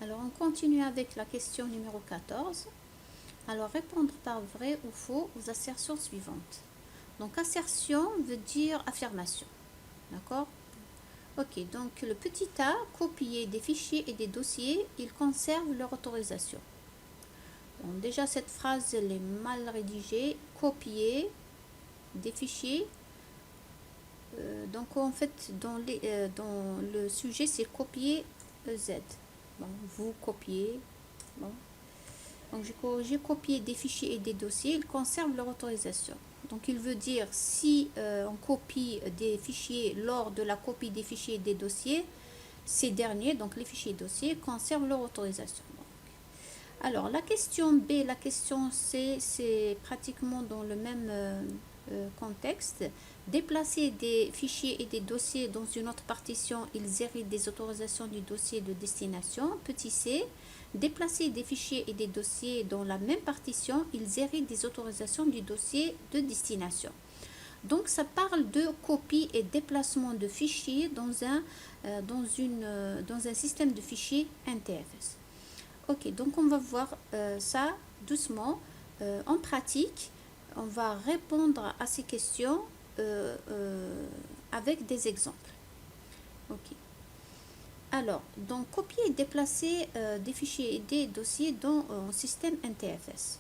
Alors, on continue avec la question numéro 14. Alors, répondre par vrai ou faux aux assertions suivantes. Donc, assertion veut dire affirmation. D'accord? Ok, donc le petit a, copier des fichiers et des dossiers, ils conservent leur autorisation. Donc, déjà, cette phrase, elle est mal rédigée. Copier des fichiers. Donc, en fait, dans le sujet, c'est copier Z. Bon, vous copiez. Bon. Donc, j'ai copié des fichiers et des dossiers, ils conservent leur autorisation. Donc, il veut dire si on copie des fichiers lors de la copie des fichiers et des dossiers, ces derniers, donc les fichiers et dossiers, conservent leur autorisation. Alors, la question B, la question C, c'est pratiquement dans le même contexte. Déplacer des fichiers et des dossiers dans une autre partition, ils héritent des autorisations du dossier de destination. Petit c, déplacer des fichiers et des dossiers dans la même partition, ils héritent des autorisations du dossier de destination. Donc, ça parle de copie et déplacement de fichiers dans un système de fichiers NTFS. Ok, donc on va voir ça doucement. En pratique, on va répondre à ces questions avec des exemples. Ok. Alors, donc copier et déplacer des fichiers et des dossiers dans un système NTFS.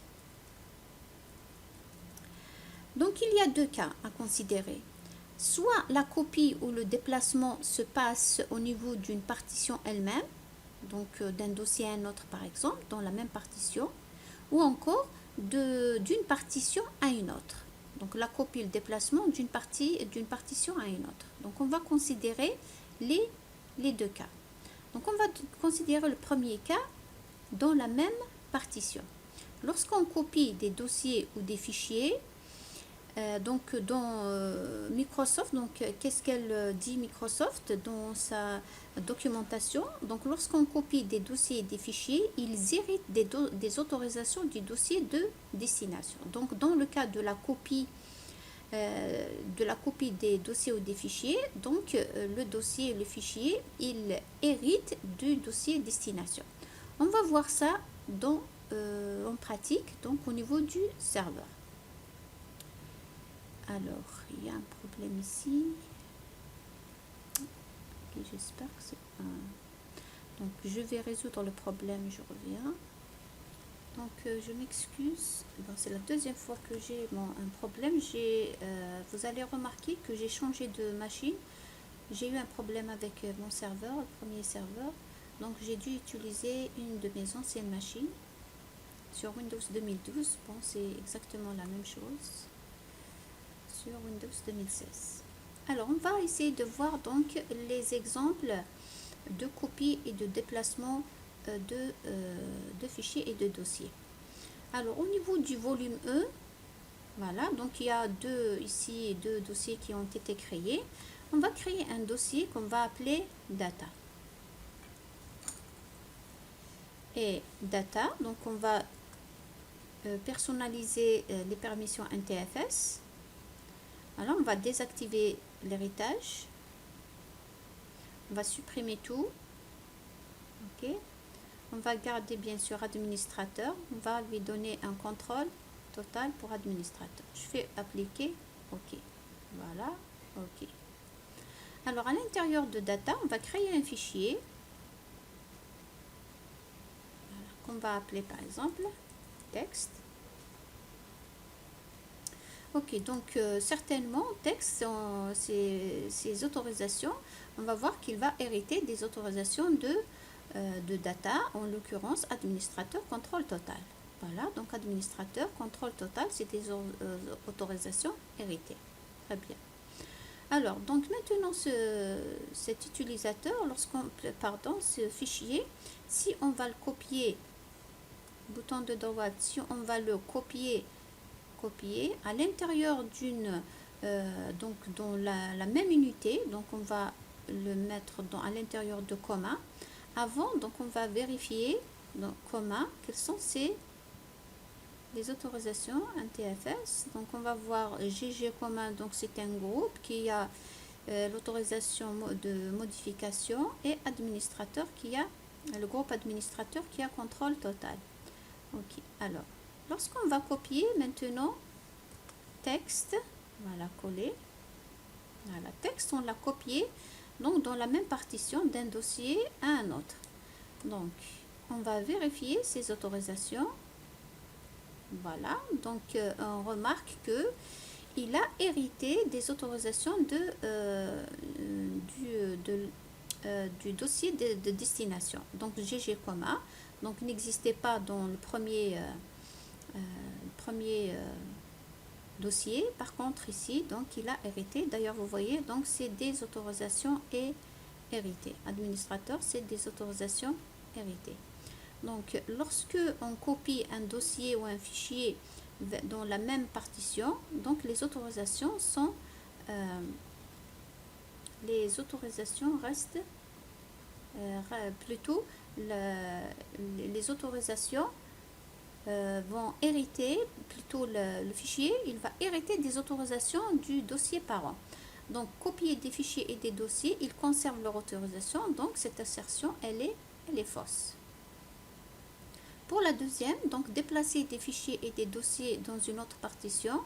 Donc, il y a deux cas à considérer. Soit la copie ou le déplacement se passe au niveau d'une partition elle-même, donc d'un dossier à un autre par exemple, dans la même partition, ou encore d'une partition à une autre. Donc la copie et le déplacement d'une partition à une autre. Donc on va considérer les deux cas. Donc on va considérer le premier cas dans la même partition. Lorsqu'on copie des dossiers ou des fichiers, donc dans Microsoft, donc qu'est-ce qu'elle dit Microsoft dans sa documentation? Donc lorsqu'on copie des dossiers et des fichiers, ils héritent des autorisations du dossier de destination. Donc dans le cas de la copie des dossiers ou des fichiers, donc le dossier et le fichier, il hérite du dossier destination. On va voir ça en pratique, donc au niveau du serveur. Alors, il y a un problème ici. Okay, j'espère que c'est un... Donc, je vais résoudre le problème, je reviens. Donc, je m'excuse. Bon, c'est la deuxième fois que j'ai un problème. Vous allez remarquer que j'ai changé de machine. J'ai eu un problème avec mon serveur, le premier serveur. Donc, j'ai dû utiliser une de mes anciennes machines sur Windows 2012. Bon, c'est exactement la même chose. Sur Windows 2016. Alors, on va essayer de voir donc les exemples de copie et de déplacement de fichiers et de dossiers. Alors, au niveau du volume E, voilà, donc il y a ici deux dossiers qui ont été créés. On va créer un dossier qu'on va appeler data. Et data, donc on va personnaliser les permissions NTFS. Alors, on va désactiver l'héritage. On va supprimer tout. OK. On va garder bien sûr administrateur. On va lui donner un contrôle total pour administrateur. Je fais appliquer. OK. Voilà. OK. Alors, à l'intérieur de data, on va créer un fichier. Voilà, qu'on va appeler par exemple texte. Ok, donc certainement, texte, ces autorisations, on va voir qu'il va hériter des autorisations de data, en l'occurrence administrateur contrôle total. Voilà, donc administrateur contrôle total, c'est des autorisations héritées. Très bien. Alors, donc maintenant, cet utilisateur, ce fichier, si on va le copier, bouton de droite, si on va le copier à l'intérieur donc dans la même unité, donc on va le mettre à l'intérieur de comma. Avant, donc on va vérifier dans comma quelles sont les autorisations NTFS. Donc on va voir GG comma, donc c'est un groupe qui a l'autorisation de modification, et administrateur qui a le groupe administrateur qui a contrôle total. Ok, alors, lorsqu'on va copier maintenant texte, voilà, coller. Voilà, texte, on l'a copié donc dans la même partition d'un dossier à un autre. Donc, on va vérifier ces autorisations. Voilà, donc on remarque que il a hérité des autorisations du dossier de destination. Donc GG, donc n'existait pas dans le premier dossier. Par contre ici, donc il a hérité. D'ailleurs, vous voyez, donc c'est des autorisations et héritées. Administrateur, c'est des autorisations héritées. Donc, lorsque on copie un dossier ou un fichier dans la même partition, donc les autorisations restent plutôt les autorisations vont hériter, plutôt le fichier, il va hériter des autorisations du dossier parent. Donc, copier des fichiers et des dossiers, ils conservent leur autorisation, donc cette assertion, elle est fausse. Pour la deuxième, donc déplacer des fichiers et des dossiers dans une autre partition,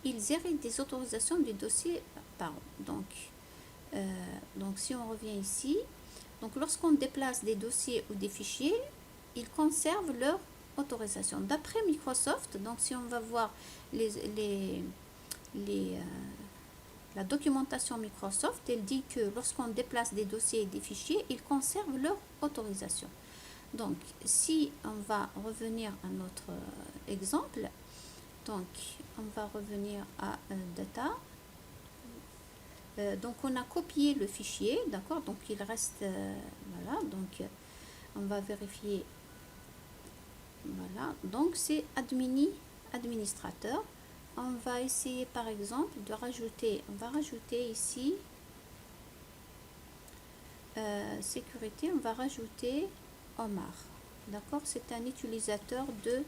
ils héritent des autorisations du dossier parent. Donc si on revient ici, donc lorsqu'on déplace des dossiers ou des fichiers, ils conservent leur autorisation. D'après Microsoft, donc si on va voir la documentation Microsoft, elle dit que lorsqu'on déplace des dossiers et des fichiers, ils conservent leur autorisation. Donc, si on va revenir à notre exemple, donc on va revenir à data. Donc, on a copié le fichier, d'accord? Donc, il reste, voilà, donc on va vérifier, voilà, donc c'est administrateur. On va essayer par exemple de rajouter, on va rajouter ici, sécurité, on va rajouter Omar, d'accord, c'est un utilisateur de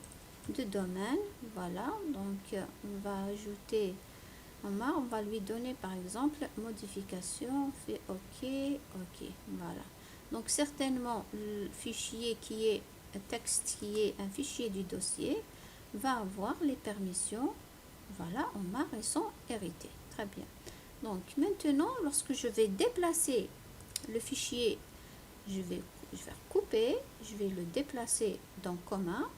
domaine. Voilà, donc on va ajouter Omar, on va lui donner par exemple modification, fait ok, voilà. Donc certainement le fichier qui est un texte, qui est un fichier du dossier, va avoir les permissions. Voilà, Omar et son hérité, très bien. Donc maintenant, lorsque je vais déplacer le fichier, je vais couper, je vais le déplacer dans commun.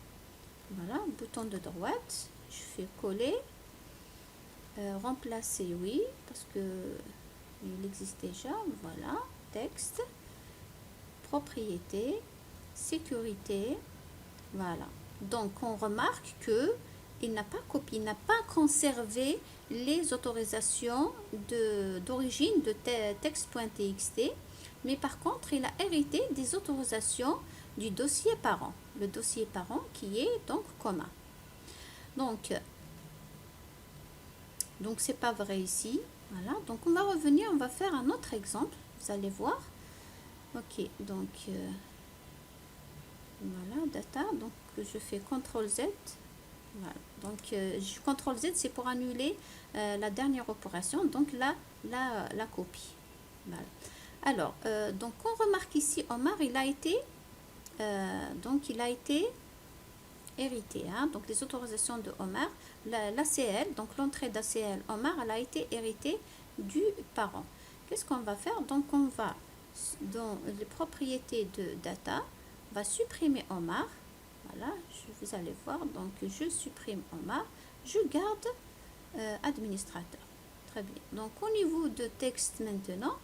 Voilà, bouton de droite, je fais coller, remplacer, oui, parce que il existe déjà. Voilà, texte, propriété, sécurité. Voilà, donc on remarque que il n'a pas copié, il n'a pas conservé les autorisations d'origine de texte.txt, mais par contre, il a hérité des autorisations du dossier parent, le dossier parent qui est donc commun. Donc c'est pas vrai ici. Voilà, donc on va revenir, on va faire un autre exemple, vous allez voir. Ok, donc voilà, data, donc je fais CTRL Z. Voilà. Donc CTRL Z, c'est pour annuler la dernière opération, donc la copie. Voilà. Alors, donc on remarque ici, Omar, il a été hérité. Hein, donc les autorisations de Omar, l'ACL, donc l'entrée d'ACL Omar, elle a été héritée du parent. Qu'est-ce qu'on va faire? Donc on va, dans les propriétés de data, on va supprimer Omar. Voilà, vous allez voir, donc je supprime Omar, je garde administrateur. Très bien. Donc au niveau de texte maintenant,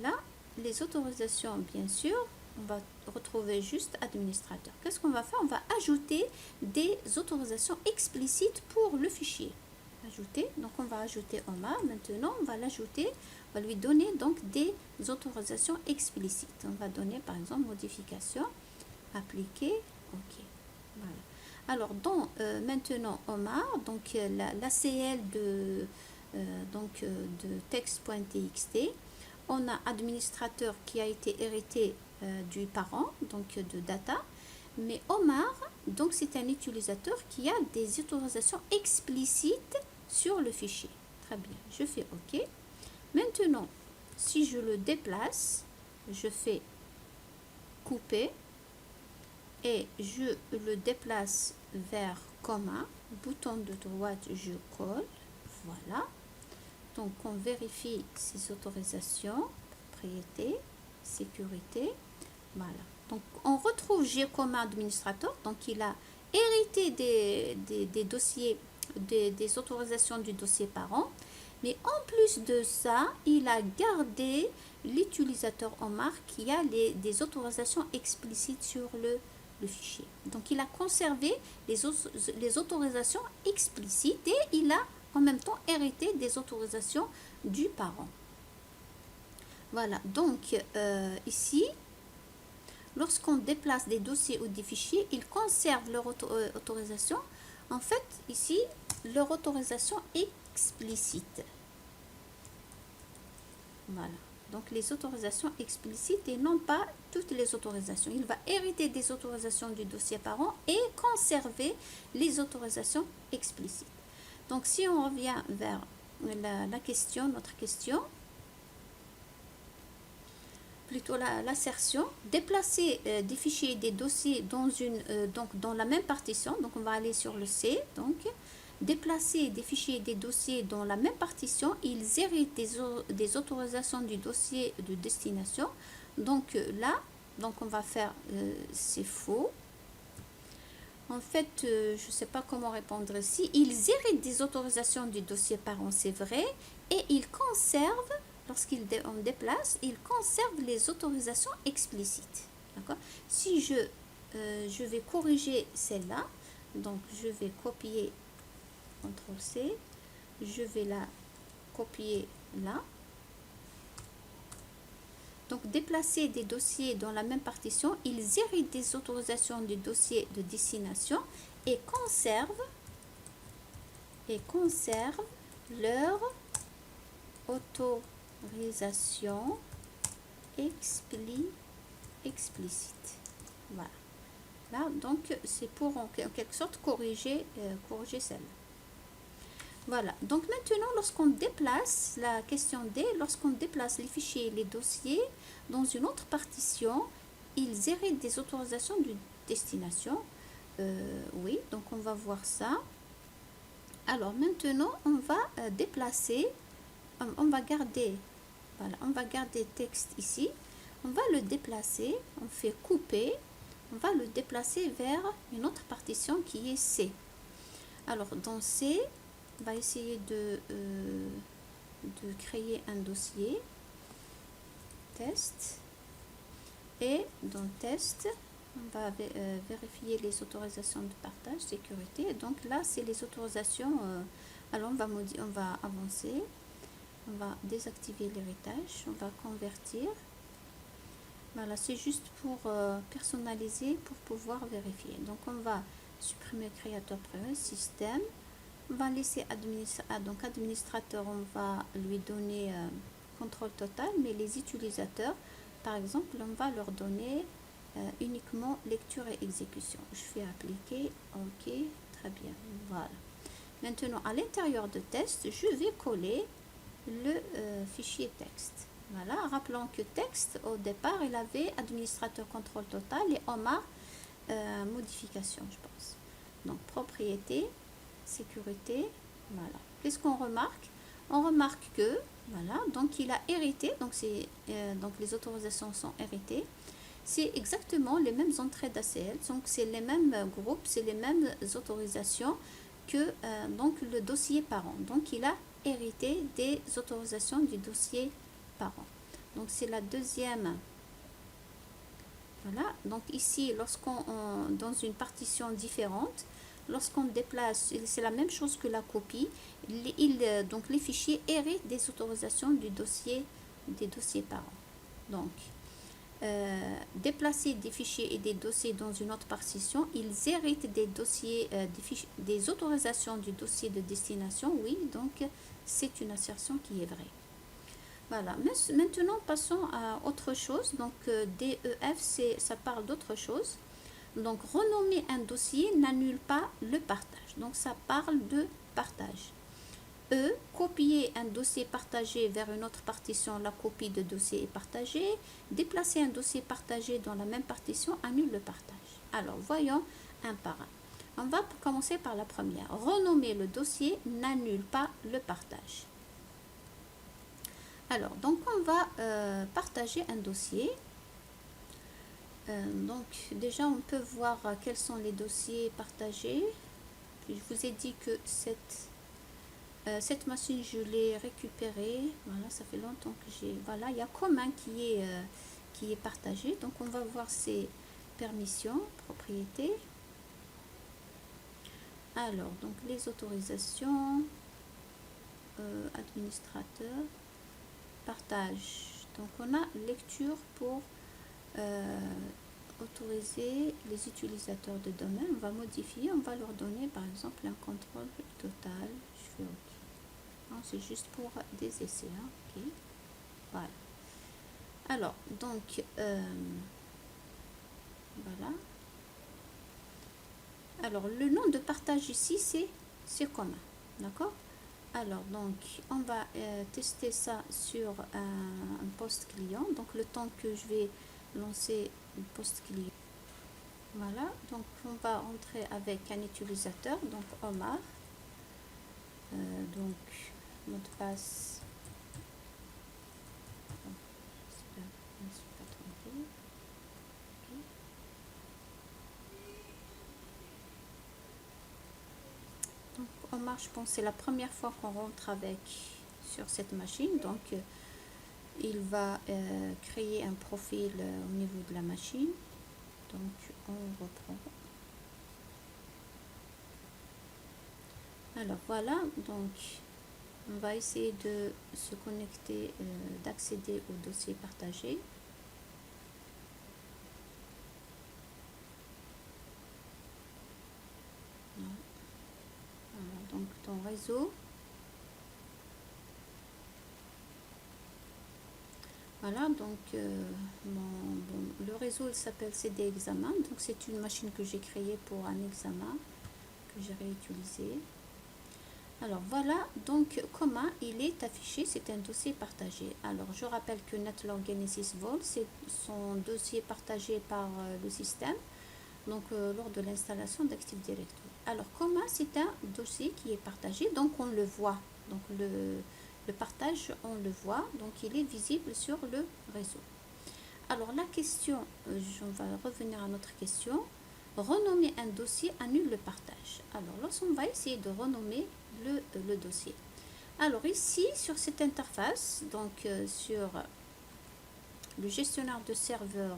là, les autorisations, bien sûr, on va retrouver juste administrateur. Qu'est-ce qu'on va faire? On va ajouter des autorisations explicites pour le fichier. Ajouter, donc on va ajouter Omar. Maintenant, on va l'ajouter, on va lui donner donc des autorisations explicites. On va donner par exemple modification, appliquer, ok. Voilà. Alors, maintenant Omar, donc l'ACL de texte.txt, on a administrateur qui a été hérité du parent, donc de data, mais Omar, donc c'est un utilisateur qui a des autorisations explicites sur le fichier. Très bien, je fais OK. Maintenant, si je le déplace, je fais couper et je le déplace vers commun, bouton de droite, je colle, voilà. Donc on vérifie ces autorisations, propriété, sécurité, voilà. Donc on retrouve G comme administrateur, donc il a hérité des dossiers, des autorisations du dossier parent, mais en plus de ça, il a gardé l'utilisateur Omar qui a des autorisations explicites sur le fichier. Donc il a conservé les autorisations explicites et il a en même temps hérité des autorisations du parent. Voilà, donc ici, lorsqu'on déplace des dossiers ou des fichiers, ils conservent leur autorisation. En fait, ici, leur autorisation explicite. Voilà. Donc les autorisations explicites et non pas toutes les autorisations. Il va hériter des autorisations du dossier parent et conserver les autorisations explicites. Donc si on revient vers la question, notre question, plutôt l'assertion, déplacer des fichiers et des dossiers dans la même partition, donc on va aller sur le C, donc déplacer des fichiers et des dossiers dans la même partition, ils héritent des autorisations du dossier de destination. Donc là, donc on va faire c'est faux. En fait, je ne sais pas comment répondre ici. Ils héritent des autorisations du dossier parent, c'est vrai, et ils conservent, lorsqu'on déplace, ils conservent les autorisations explicites. D'accord? Si je vais corriger celle-là, donc je vais copier CTRL-C, je vais la copier là. Donc, déplacer des dossiers dans la même partition, ils héritent des autorisations du dossier de destination et conservent leur autorisation explicite. Voilà. Là, donc, c'est pour en quelque sorte corriger celle-là. Voilà, donc maintenant, lorsqu'on déplace, la question D, lorsqu'on déplace les fichiers et les dossiers dans une autre partition, ils héritent des autorisations de destination. Oui, donc on va voir ça. Alors maintenant, on va déplacer, on va garder, voilà, on va garder texte ici. On va le déplacer, on fait couper, on va le déplacer vers une autre partition qui est C. Alors dans C, on va essayer de créer un dossier test et dans test on va vérifier les autorisations de partage sécurité et donc là c'est les autorisations alors on va avancer, on va désactiver l'héritage, on va convertir, voilà, c'est juste pour personnaliser, pour pouvoir vérifier. Donc on va supprimer créateur privé, système. On va laisser administrateur, on va lui donner contrôle total, mais les utilisateurs, par exemple, on va leur donner uniquement lecture et exécution. Je fais appliquer, ok, très bien, voilà. Maintenant, à l'intérieur de test, je vais coller le fichier texte. Voilà, rappelons que texte, au départ, il avait administrateur contrôle total et Omar modification, je pense. Donc, propriété, sécurité, voilà. Qu'est-ce qu'on remarque? On remarque que, voilà, donc il a hérité, donc les autorisations sont héritées. C'est exactement les mêmes entrées d'ACL, donc c'est les mêmes groupes, c'est les mêmes autorisations que donc le dossier parent. Donc il a hérité des autorisations du dossier parent. Donc c'est la deuxième. Voilà, donc ici, dans une partition différente, lorsqu'on déplace, c'est la même chose que la copie, donc les fichiers héritent des autorisations des dossiers parents. Donc, déplacer des fichiers et des dossiers dans une autre partition, ils héritent des dossiers, des autorisations du dossier de destination, oui, donc c'est une assertion qui est vraie. Voilà, maintenant passons à autre chose. Donc DEF, ça parle d'autre chose. Donc renommer un dossier n'annule pas le partage. Donc ça parle de partage. E, copier un dossier partagé vers une autre partition, la copie de dossier est partagée. Déplacer un dossier partagé dans la même partition annule le partage. Alors, voyons un par un. On va commencer par la première. Renommer le dossier n'annule pas le partage. Alors, donc on va partager un dossier. Donc, déjà, on peut voir quels sont les dossiers partagés. Puis, je vous ai dit que cette machine, je l'ai récupérée. Voilà, ça fait longtemps que j'ai... Voilà, il y a commun qui est partagé. Donc, on va voir ses permissions, propriétés. Alors, donc, les autorisations, administrateur, partage. Donc, on a lecture pour autoriser les utilisateurs de domaine. On va modifier, on va leur donner, par exemple, un contrôle total. Je fais OK. C'est juste pour des essais. Hein. OK. Voilà. Alors, donc, voilà. Alors, le nom de partage ici, c'est commun. D'accord? Alors, donc, on va tester ça sur un post client. Donc, le temps que je vais lancer le post client. Voilà. Donc, on va entrer avec un utilisateur. Donc, Omar. Donc, mot de passe. Je ne suis pas trompée. Okay. Donc, Omar, je pense que c'est la première fois qu'on rentre sur cette machine. Donc, il va créer un profil au niveau de la machine. Donc, on reprend. Alors, voilà. Donc, on va essayer de se connecter, d'accéder au dossier partagé. Voilà, donc, ton réseau. Voilà, donc le réseau il s'appelle CD Examen. Donc, c'est une machine que j'ai créée pour un examen que j'ai réutilisé. Alors voilà, donc comment il est affiché, c'est un dossier partagé. Alors je rappelle que NetLog Genesis Vol, c'est son dossier partagé par le système, donc lors de l'installation d'Active Directory. Alors comment c'est un dossier qui est partagé, donc on le voit, donc le partage on le voit, donc il est visible sur le réseau. Alors la question, on va revenir à notre question. Renommer un dossier annule le partage. Alors, lorsqu'on va essayer de renommer le dossier. Alors, ici, sur cette interface, donc sur le gestionnaire de serveur,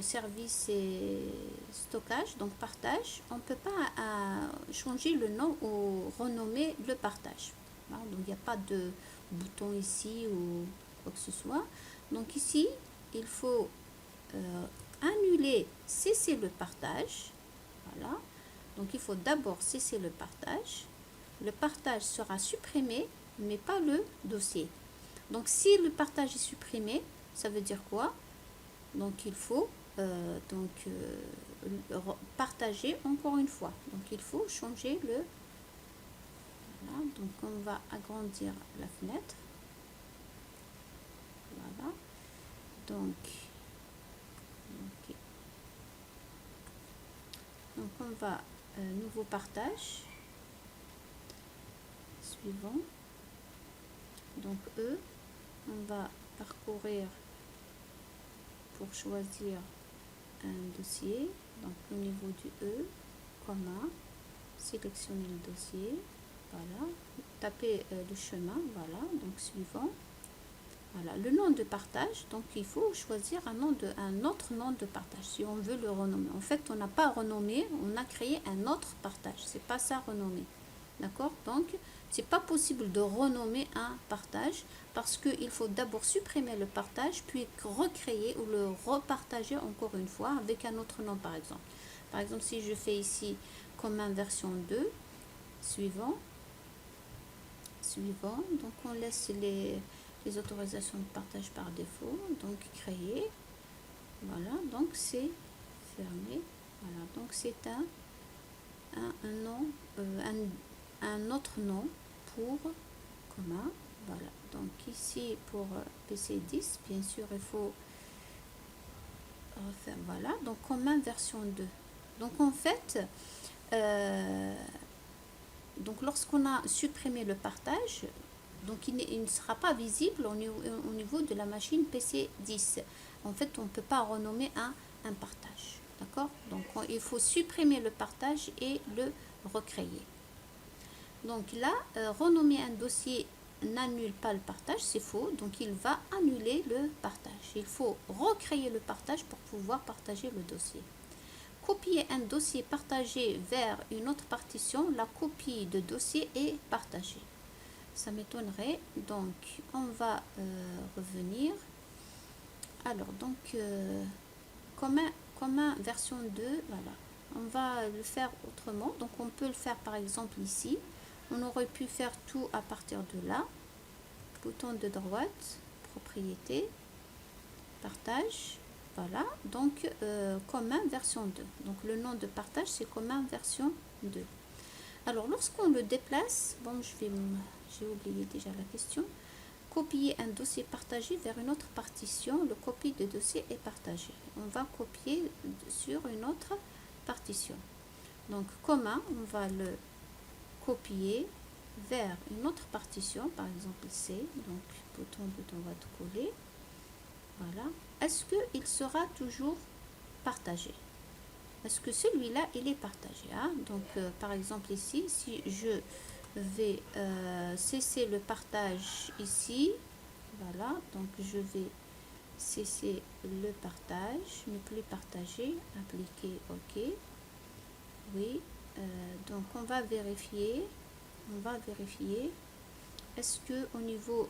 service et stockage, donc partage, on ne peut pas changer le nom ou renommer le partage. Voilà, donc, il n'y a pas de bouton ici ou quoi que ce soit. Donc, ici, il faut annuler, cesser le partage. Voilà. Donc, il faut d'abord cesser le partage. Le partage sera supprimé, mais pas le dossier. Donc, si le partage est supprimé, ça veut dire quoi? Donc, il faut partager encore une fois. Donc, il faut changer le... Voilà. Donc, on va agrandir la fenêtre. Voilà. Donc, donc on va nouveau partage suivant. Donc on va parcourir pour choisir un dossier. Donc au niveau du commun, sélectionner le dossier. Voilà, taper le chemin. Voilà, donc suivant. Voilà, le nom de partage, donc il faut choisir un autre nom de partage si on veut le renommer. En fait, on n'a pas renommé, on a créé un autre partage. C'est pas ça renommer. D'accord? Donc, c'est pas possible de renommer un partage parce qu'il faut d'abord supprimer le partage, puis recréer ou le repartager encore une fois avec un autre nom, par exemple. Par exemple, si je fais ici commun version 2, suivant, donc on laisse les autorisations de partage par défaut, donc créer, voilà, donc c'est fermé, voilà, donc c'est un nom, un autre nom pour commun. Voilà, donc ici pour PC10, bien sûr, il faut refaire, voilà, donc commun version 2. Donc en fait, donc lorsqu'on a supprimé le partage, donc il ne sera pas visible au niveau de la machine PC10. En fait, on ne peut pas renommer un partage. D'accord? Donc il faut supprimer le partage et le recréer. Donc là, renommer un dossier n'annule pas le partage, c'est faux. Donc il va annuler le partage. Il faut recréer le partage pour pouvoir partager le dossier. Copier un dossier partagé vers une autre partition, la copie de dossier est partagée. Ça m'étonnerait. Donc on va revenir. Alors donc commun version 2, voilà. On va le faire autrement. Donc on peut le faire par exemple ici. On aurait pu faire tout à partir de là. Bouton de droite, propriété, partage. Voilà, donc commun version 2. Donc le nom de partage, c'est commun version 2. Alors lorsqu'on le déplace, bon, j'ai oublié déjà la question. Copier un dossier partagé vers une autre partition, le copie de dossier est partagé. On va copier sur une autre partition. Donc commun, on va le copier vers une autre partition, par exemple C, donc bouton de droite coller. Voilà. Est-ce qu'il sera toujours partagé? Est-ce que celui-là, il est partagé, hein? Donc par exemple ici, si je vais cesser le partage ici, voilà, donc je vais cesser le partage, ne plus partager, appliquer OK. Oui, donc on va vérifier est-ce que au niveau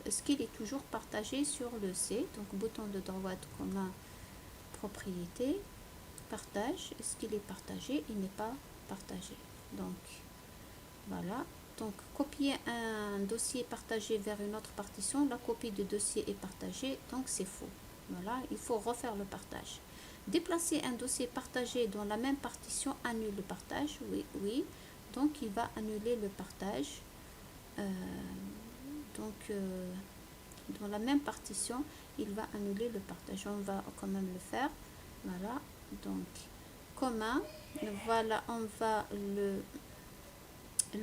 est-ce qu'il est toujours partagé sur le C, donc bouton de droite commun, propriété, partage, est-ce qu'il est partagé? Il n'est pas partagé. Donc voilà, donc copier un dossier partagé vers une autre partition, la copie de dossier est partagée, donc c'est faux. Voilà, il faut refaire le partage. Déplacer un dossier partagé dans la même partition annule le partage, oui, oui, donc il va annuler le partage. Dans la même partition, il va annuler le partage. On va quand même le faire. Voilà, donc commun, voilà, on va le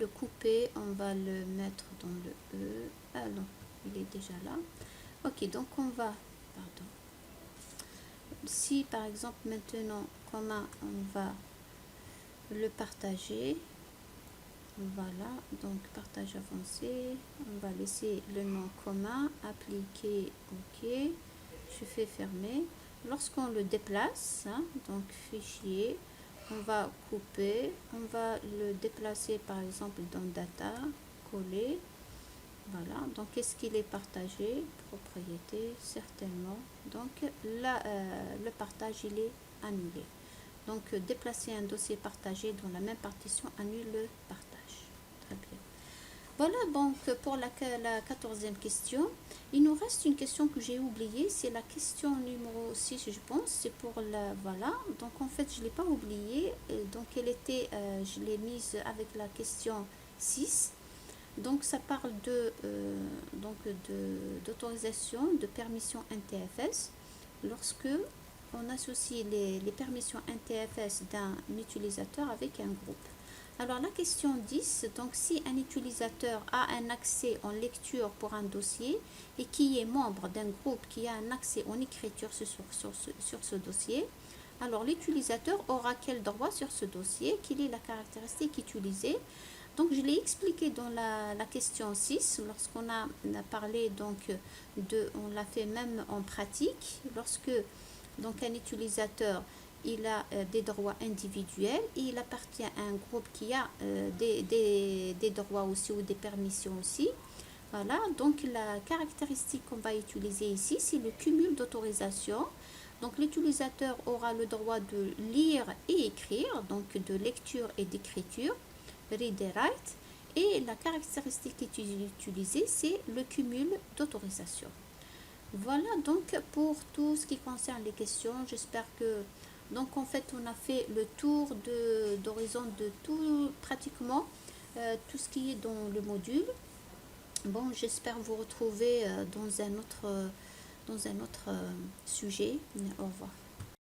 couper, on va le mettre dans le E. Ah non, il est déjà là. Ok, donc on va, pardon. Si par exemple maintenant commun, on va le partager. Voilà, donc partage avancé, on va laisser le nom commun, appliquer OK, je fais fermer. Lorsqu'on le déplace, hein, donc fichier, on va couper, on va le déplacer par exemple dans data, coller. Voilà, donc est-ce qu'il est partagé? Propriété, certainement. Donc là, le partage, il est annulé. Donc déplacer un dossier partagé dans la même partition annule le partage. Très bien. Voilà donc pour la 14e question. Il nous reste une question que j'ai oubliée, c'est la question numéro 6, je pense. C'est pour la, voilà, donc en fait je ne l'ai pas oubliée, donc elle était, je l'ai mise avec la question 6. Donc ça parle d'autorisation de permission NTFS lorsque on associe les permissions NTFS d'un utilisateur avec un groupe. Alors la question 10, donc si un utilisateur a un accès en lecture pour un dossier et qui est membre d'un groupe qui a un accès en écriture sur ce dossier, alors l'utilisateur aura quel droit sur ce dossier? Quelle est la caractéristique utilisée? Donc je l'ai expliqué dans la question 6, lorsqu'on a parlé, donc on l'a fait même en pratique, lorsque donc un utilisateur il a des droits individuels et il appartient à un groupe qui a des droits aussi ou des permissions aussi. Voilà, donc la caractéristique qu'on va utiliser ici, c'est le cumul d'autorisation. Donc l'utilisateur aura le droit de lire et écrire, donc de lecture et d'écriture, read et write, et la caractéristique utilisée, c'est le cumul d'autorisation. Voilà donc pour tout ce qui concerne les questions. J'espère que Donc en fait, on a fait le tour d'horizon de tout, pratiquement tout ce qui est dans le module. Bon, j'espère vous retrouver dans un autre sujet. Au revoir.